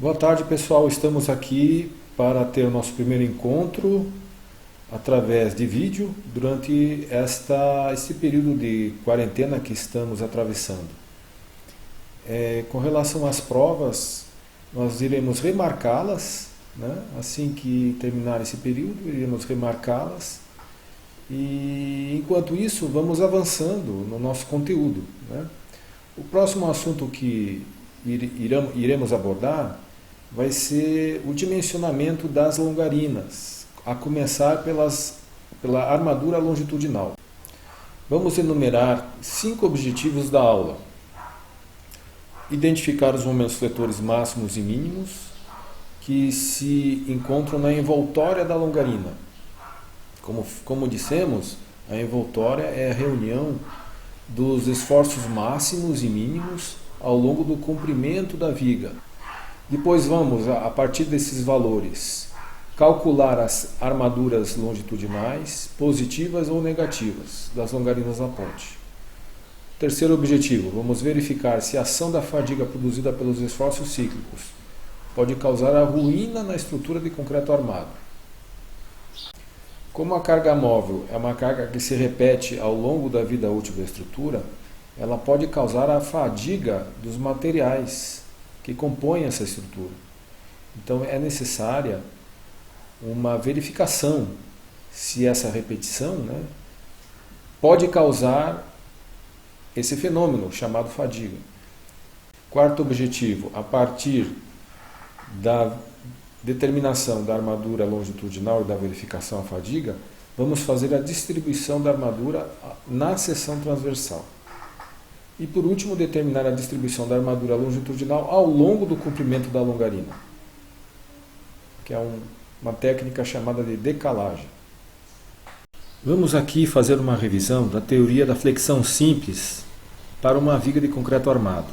Boa tarde, pessoal. Estamos aqui para ter o nosso primeiro encontro através de vídeo durante este período de quarentena que estamos atravessando. Com relação às provas, nós iremos remarcá-las, né? Assim que terminar esse período, iremos remarcá-las e, enquanto isso, vamos avançando no nosso conteúdo, né? O próximo assunto que iremos abordar vai ser o dimensionamento das longarinas, a começar pela armadura longitudinal. Vamos enumerar 5 objetivos da aula. Identificar os momentos fletores máximos e mínimos que se encontram na envoltória da longarina. Como dissemos, a envoltória é a reunião dos esforços máximos e mínimos ao longo do comprimento da viga. Depois vamos, a partir desses valores, calcular as armaduras longitudinais, positivas ou negativas, das longarinas na ponte. Terceiro objetivo, vamos verificar se a ação da fadiga produzida pelos esforços cíclicos pode causar a ruína na estrutura de concreto armado. Como a carga móvel é uma carga que se repete ao longo da vida útil da estrutura, ela pode causar a fadiga dos materiais que compõem essa estrutura. Então é necessária uma verificação se essa repetição, né, pode causar esse fenômeno chamado fadiga. Quarto objetivo, a partir da determinação da armadura longitudinal e da verificação à fadiga, vamos fazer a distribuição da armadura na seção transversal. E por último, determinar a distribuição da armadura longitudinal ao longo do comprimento da longarina, que é uma técnica chamada de decalagem. Vamos aqui fazer uma revisão da teoria da flexão simples para uma viga de concreto armado.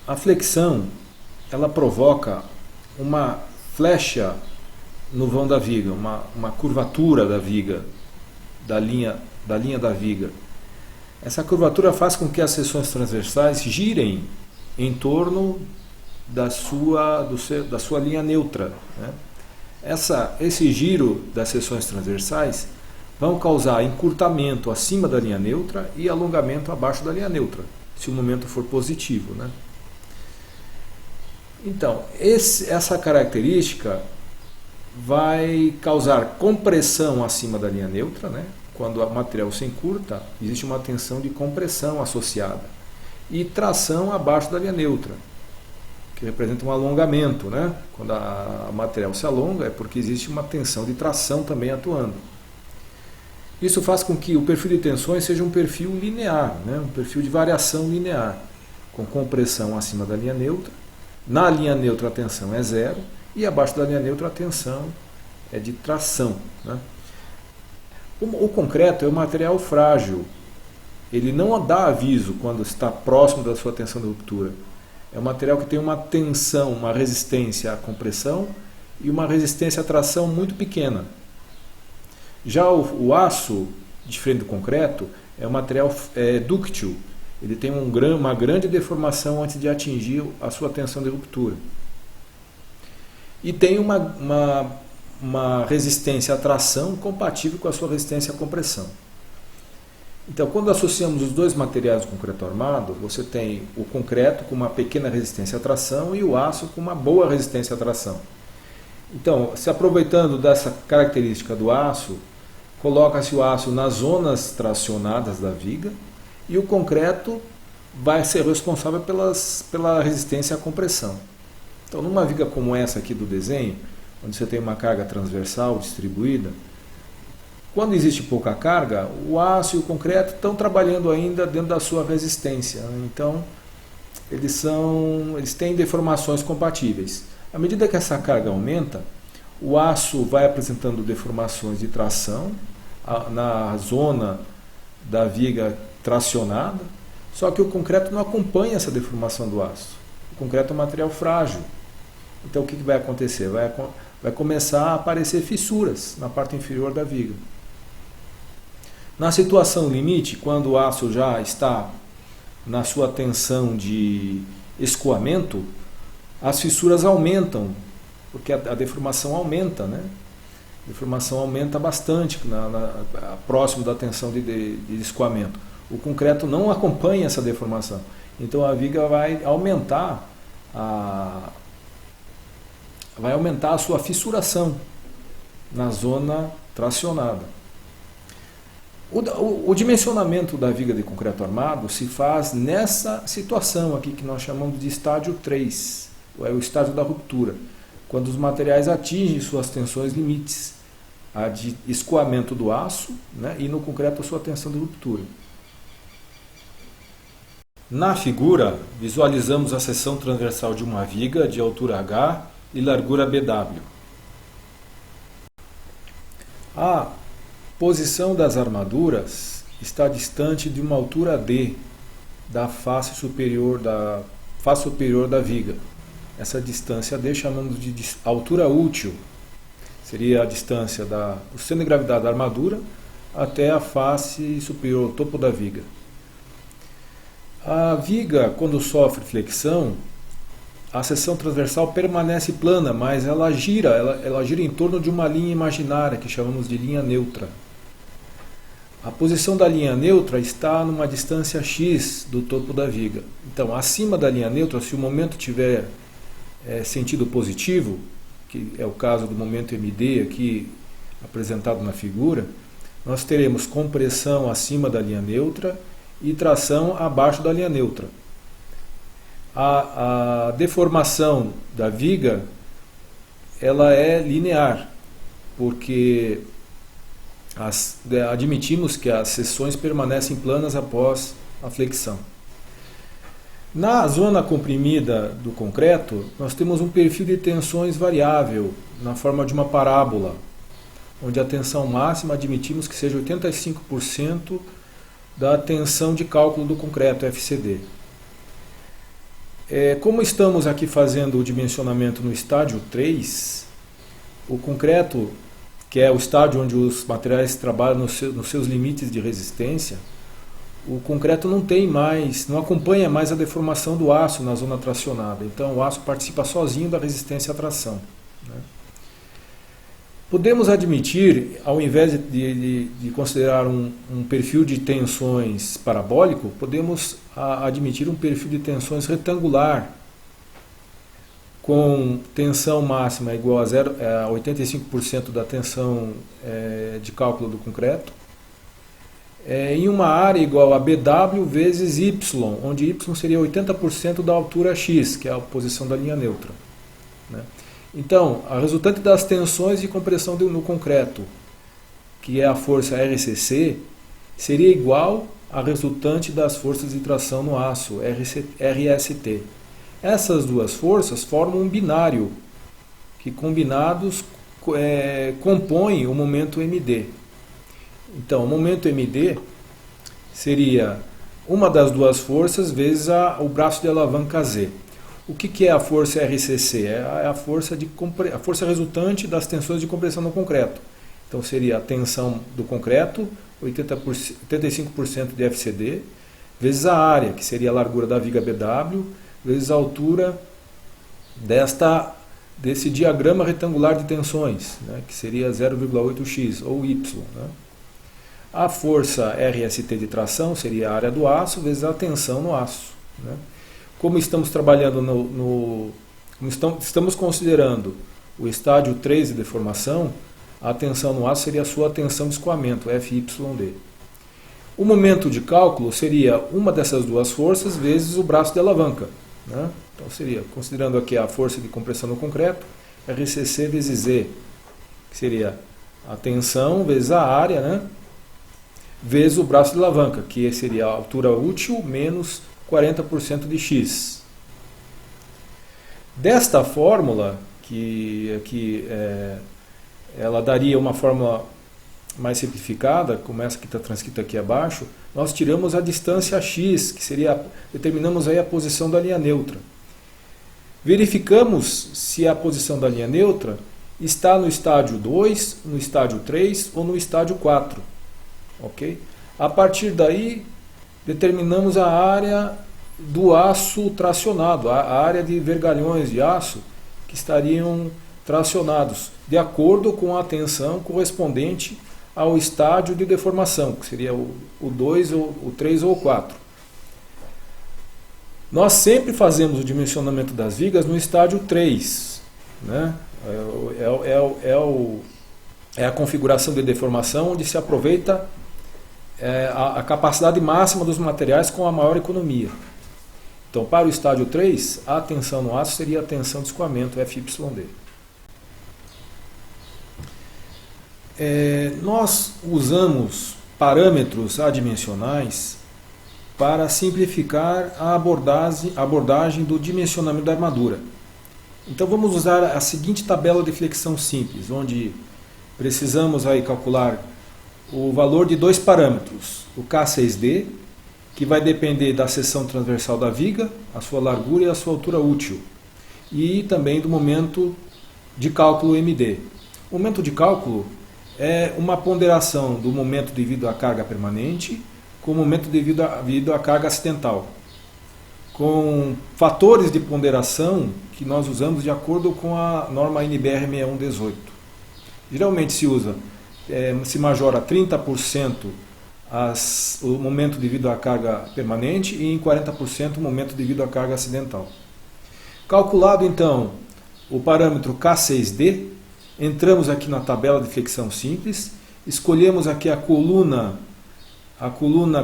A flexão, ela provoca uma flecha no vão da viga, uma curvatura da viga, da linha da viga. Essa curvatura faz com que as seções transversais girem em torno da sua linha neutra, né? Esse giro das seções transversais vão causar encurtamento acima da linha neutra e alongamento abaixo da linha neutra, se o momento for positivo, né? Então, essa característica vai causar compressão acima da linha neutra, né? Quando o material se encurta, existe uma tensão de compressão associada. E tração abaixo da linha neutra, que representa um alongamento, né? Quando o material se alonga, é porque existe uma tensão de tração também atuando. Isso faz com que o perfil de tensões seja um perfil linear, né? Um perfil de variação linear, com compressão acima da linha neutra. Na linha neutra a tensão é zero, e abaixo da linha neutra a tensão é de tração, né? O concreto é um material frágil, ele não dá aviso quando está próximo da sua tensão de ruptura. É um material que tem uma tensão, uma resistência à compressão e uma resistência à tração muito pequena. Já o aço, diferente do concreto, é um material dúctil, ele tem uma grande deformação antes de atingir a sua tensão de ruptura. E tem uma resistência à tração compatível com a sua resistência à compressão. Então, quando associamos os dois materiais do concreto armado, você tem o concreto com uma pequena resistência à tração e o aço com uma boa resistência à tração. Então, se aproveitando dessa característica do aço, coloca-se o aço nas zonas tracionadas da viga e o concreto vai ser responsável pela resistência à compressão. Então, numa viga como essa aqui do desenho, onde você tem uma carga transversal distribuída, quando existe pouca carga, o aço e o concreto estão trabalhando ainda dentro da sua resistência. Então, eles têm deformações compatíveis. À medida que essa carga aumenta, o aço vai apresentando deformações de tração na zona da viga tracionada, só que o concreto não acompanha essa deformação do aço. O concreto é um material frágil. Então, o que vai acontecer? Vai começar a aparecer fissuras na parte inferior da viga. Na situação limite, quando o aço já está na sua tensão de escoamento, as fissuras aumentam, porque a deformação aumenta, né? A deformação aumenta bastante próximo da tensão de escoamento. O concreto não acompanha essa deformação. Então a viga vai aumentar a sua fissuração na zona tracionada. O dimensionamento da viga de concreto armado se faz nessa situação aqui que nós chamamos de estágio 3, é o estágio da ruptura, quando os materiais atingem suas tensões limites, a de escoamento do aço, né, e no concreto a sua tensão de ruptura. Na figura, visualizamos a seção transversal de uma viga de altura H e largura BW. A posição das armaduras está distante de uma altura D da face superior da viga. Essa distância D chamamos de altura útil. Seria a distância do centro de gravidade da armadura até a face superior, o topo da viga. A viga, quando sofre flexão, a seção transversal permanece plana, mas ela gira em torno de uma linha imaginária que chamamos de linha neutra. A posição da linha neutra está numa distância x do topo da viga. Então, acima da linha neutra, se o momento tiver sentido positivo, que é o caso do momento MD aqui apresentado na figura, nós teremos compressão acima da linha neutra e tração abaixo da linha neutra. A deformação da viga ela é linear, porque admitimos que as seções permanecem planas após a flexão. Na zona comprimida do concreto, nós temos um perfil de tensões variável, na forma de uma parábola, onde a tensão máxima admitimos que seja 85% da tensão de cálculo do concreto, FCD. Como estamos aqui fazendo o dimensionamento no estágio 3, o concreto, que é o estágio onde os materiais trabalham nos seus limites de resistência, o concreto não acompanha mais a deformação do aço na zona tracionada. Então o aço participa sozinho da resistência à tração, né? Podemos admitir, ao invés de considerar um perfil de tensões parabólico, podemos admitir um perfil de tensões retangular, com tensão máxima igual a 85% da tensão de cálculo do concreto, em uma área igual a BW vezes Y, onde Y seria 80% da altura X, que é a posição da linha neutra, né? Então, a resultante das tensões de compressão no concreto, que é a força RCC, seria igual à resultante das forças de tração no aço, RST. Essas duas forças formam um binário, que combinados compõem o momento MD. Então, o momento MD seria uma das duas forças vezes o braço de alavanca Z. O que é a força RCC? É a força resultante das tensões de compressão no concreto. Então seria a tensão do concreto, 85% de FCD, vezes a área, que seria a largura da viga BW, vezes a altura desse diagrama retangular de tensões, né, que seria 0,8x, ou Y, né? A força RST de tração seria a área do aço vezes a tensão no aço, né? Como estamos trabalhando estamos considerando o estágio 3 de deformação, a tensão no aço seria a sua tensão de escoamento, FYD. O momento de cálculo seria uma dessas duas forças vezes o braço de alavanca, né? Então seria, considerando aqui a força de compressão no concreto, RCC vezes Z, que seria a tensão vezes a área, né? Vezes o braço de alavanca, que seria a altura útil menos 40% de X. Desta fórmula, ela daria uma fórmula mais simplificada, como essa que está transcrita aqui abaixo, nós tiramos a distância X, que seria, determinamos aí a posição da linha neutra. Verificamos se a posição da linha neutra está no estágio 2, no estágio 3 ou no estágio 4. Ok? A partir daí, determinamos a área do aço tracionado, a área de vergalhões de aço que estariam tracionados, de acordo com a tensão correspondente ao estágio de deformação, que seria o 2, o 3 ou o 4. Nós sempre fazemos o dimensionamento das vigas no estágio 3, né? É a configuração de deformação onde se aproveita a capacidade máxima dos materiais com a maior economia. Então, para o estágio 3, a tensão no aço seria a tensão de escoamento FYD. Nós usamos parâmetros adimensionais para simplificar a abordagem do dimensionamento da armadura. Então vamos usar a seguinte tabela de flexão simples, onde precisamos aí calcular o valor de dois parâmetros, o K6D, que vai depender da seção transversal da viga, a sua largura e a sua altura útil, e também do momento de cálculo MD. O momento de cálculo é uma ponderação do momento devido à carga permanente com o momento devido à carga acidental, com fatores de ponderação que nós usamos de acordo com a norma NBR 6118. Geralmente se majora 30% o momento devido à carga permanente e em 40% o momento devido à carga acidental. Calculado então o parâmetro K6D, entramos aqui na tabela de flexão simples, escolhemos aqui a coluna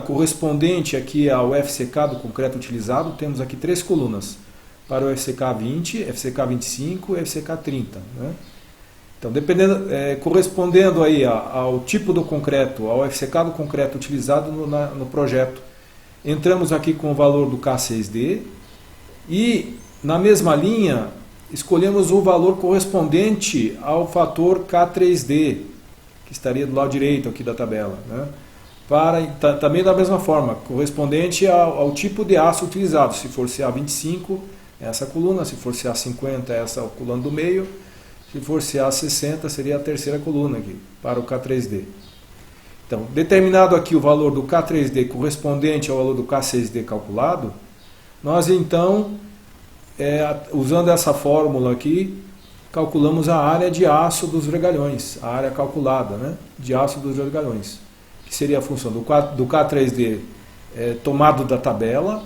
correspondente aqui ao FCK do concreto utilizado. Temos aqui três colunas para o FCK 20, FCK 25 e FCK 30. Né? Então, correspondendo aí ao tipo do concreto, ao FCK do concreto utilizado no projeto, entramos aqui com o valor do K6D e, na mesma linha, escolhemos o valor correspondente ao fator K3D, que estaria do lado direito aqui da tabela. Né? Também da mesma forma, correspondente ao tipo de aço utilizado. Se for CA25, é essa coluna; se for CA50, é essa coluna do meio; se for CA60, seria a terceira coluna aqui, para o K3D. Então, determinado aqui o valor do K3D correspondente ao valor do K6D calculado, nós então, usando essa fórmula aqui, calculamos a área de aço dos vergalhões, a área calculada, né, de aço dos vergalhões, que seria a função do K3D tomado da tabela,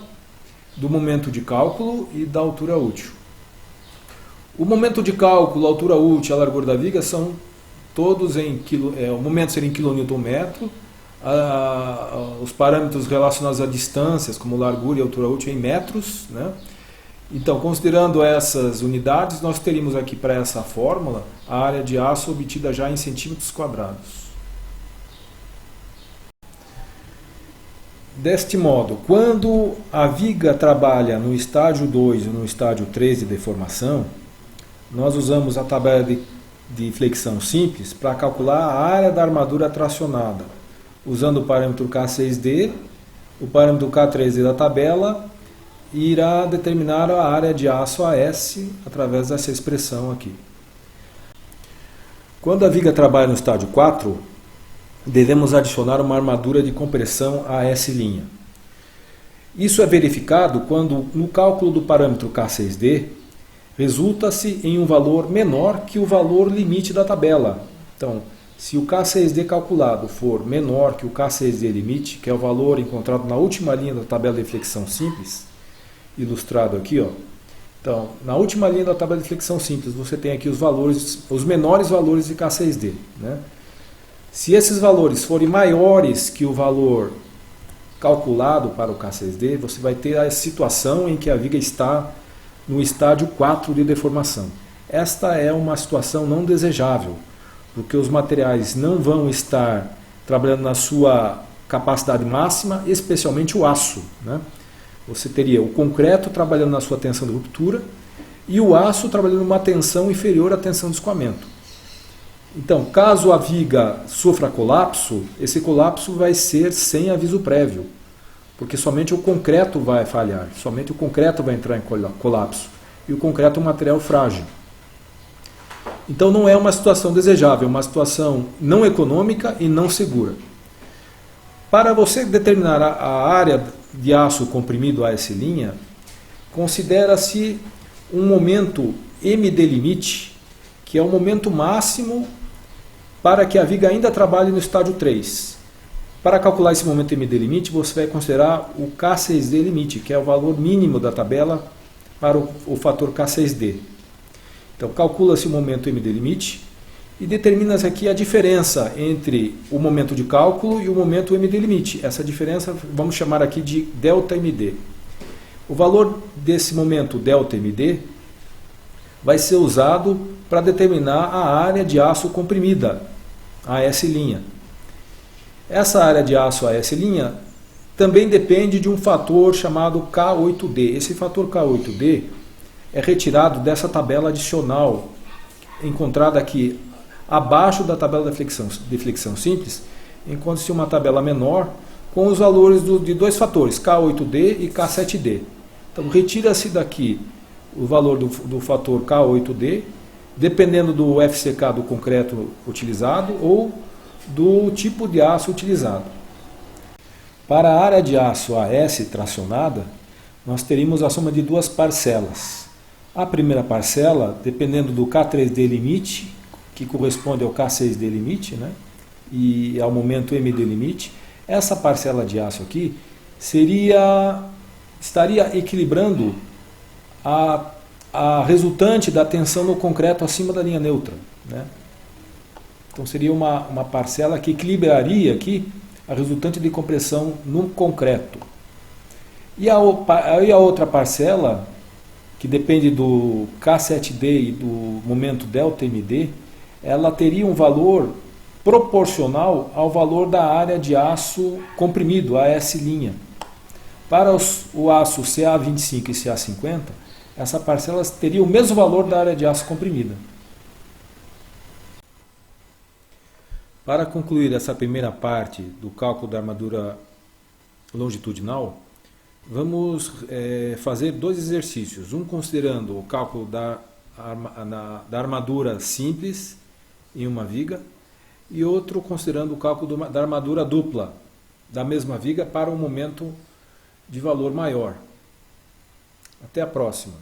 do momento de cálculo e da altura útil. O momento de cálculo, a altura útil e a largura da viga são todos o momento seria em kN/m, os parâmetros relacionados a distâncias, como largura e altura útil, em metros. Né? Então, considerando essas unidades, nós teríamos aqui para essa fórmula a área de aço obtida já em centímetros quadrados. Deste modo, quando a viga trabalha no estágio 2 e no estágio 3 de deformação, nós usamos a tabela de flexão simples para calcular a área da armadura tracionada, usando o parâmetro K6D, o parâmetro K3D da tabela, e irá determinar a área de aço AS através dessa expressão aqui. Quando a viga trabalha no estágio 4, devemos adicionar uma armadura de compressão AS'. Isso é verificado quando, no cálculo do parâmetro K6D, resulta-se em um valor menor que o valor limite da tabela. Então, se o K6D calculado for menor que o K6D limite, que é o valor encontrado na última linha da tabela de flexão simples, ilustrado aqui, ó. Então, na última linha da tabela de flexão simples, você tem aqui os menores valores de K6D. Né? Se esses valores forem maiores que o valor calculado para o K6D, você vai ter a situação em que a viga está no estágio 4 de deformação. Esta é uma situação não desejável, porque os materiais não vão estar trabalhando na sua capacidade máxima, especialmente o aço. Né? Você teria o concreto trabalhando na sua tensão de ruptura e o aço trabalhando numa tensão inferior à tensão de escoamento. Então, caso a viga sofra colapso, esse colapso vai ser sem aviso prévio, porque somente o concreto vai falhar, somente o concreto vai entrar em colapso, e o concreto é um material frágil. Então não é uma situação desejável, é uma situação não econômica e não segura. Para você determinar a área de aço comprimido AS', considera-se um momento MD limite, que é o momento máximo para que a viga ainda trabalhe no estágio 3. Para calcular esse momento MD limite, você vai considerar o K6D limite, que é o valor mínimo da tabela para o fator K6D. Então, calcula-se o momento MD limite e determina-se aqui a diferença entre o momento de cálculo e o momento MD limite. Essa diferença vamos chamar aqui de delta MD. O valor desse momento delta MD vai ser usado para determinar a área de aço comprimida, AS'. Essa área de aço AS' também depende de um fator chamado K8D. Esse fator K8D é retirado dessa tabela adicional, encontrada aqui abaixo da tabela de flexão simples, encontra-se uma tabela menor com os valores de dois fatores, K8D e K7D. Então, retira-se daqui o valor do fator K8D, dependendo do FCK do concreto utilizado ou do tipo de aço utilizado. Para a área de aço AS tracionada, nós teríamos a soma de duas parcelas. A primeira parcela, dependendo do K3D limite, que corresponde ao K6D limite, né, e ao momento MD limite, essa parcela de aço aqui estaria equilibrando a resultante da tensão no concreto acima da linha neutra, né? Então seria uma parcela que equilibraria aqui a resultante de compressão no concreto. E a outra parcela, que depende do K7D e do momento ΔMD, ela teria um valor proporcional ao valor da área de aço comprimido, AS'. Para o aço CA25 e CA50, essa parcela teria o mesmo valor da área de aço comprimida. Para concluir essa primeira parte do cálculo da armadura longitudinal, vamos fazer dois exercícios. Um considerando o cálculo da armadura simples em uma viga e outro considerando o cálculo da armadura dupla da mesma viga para um momento de valor maior. Até a próxima.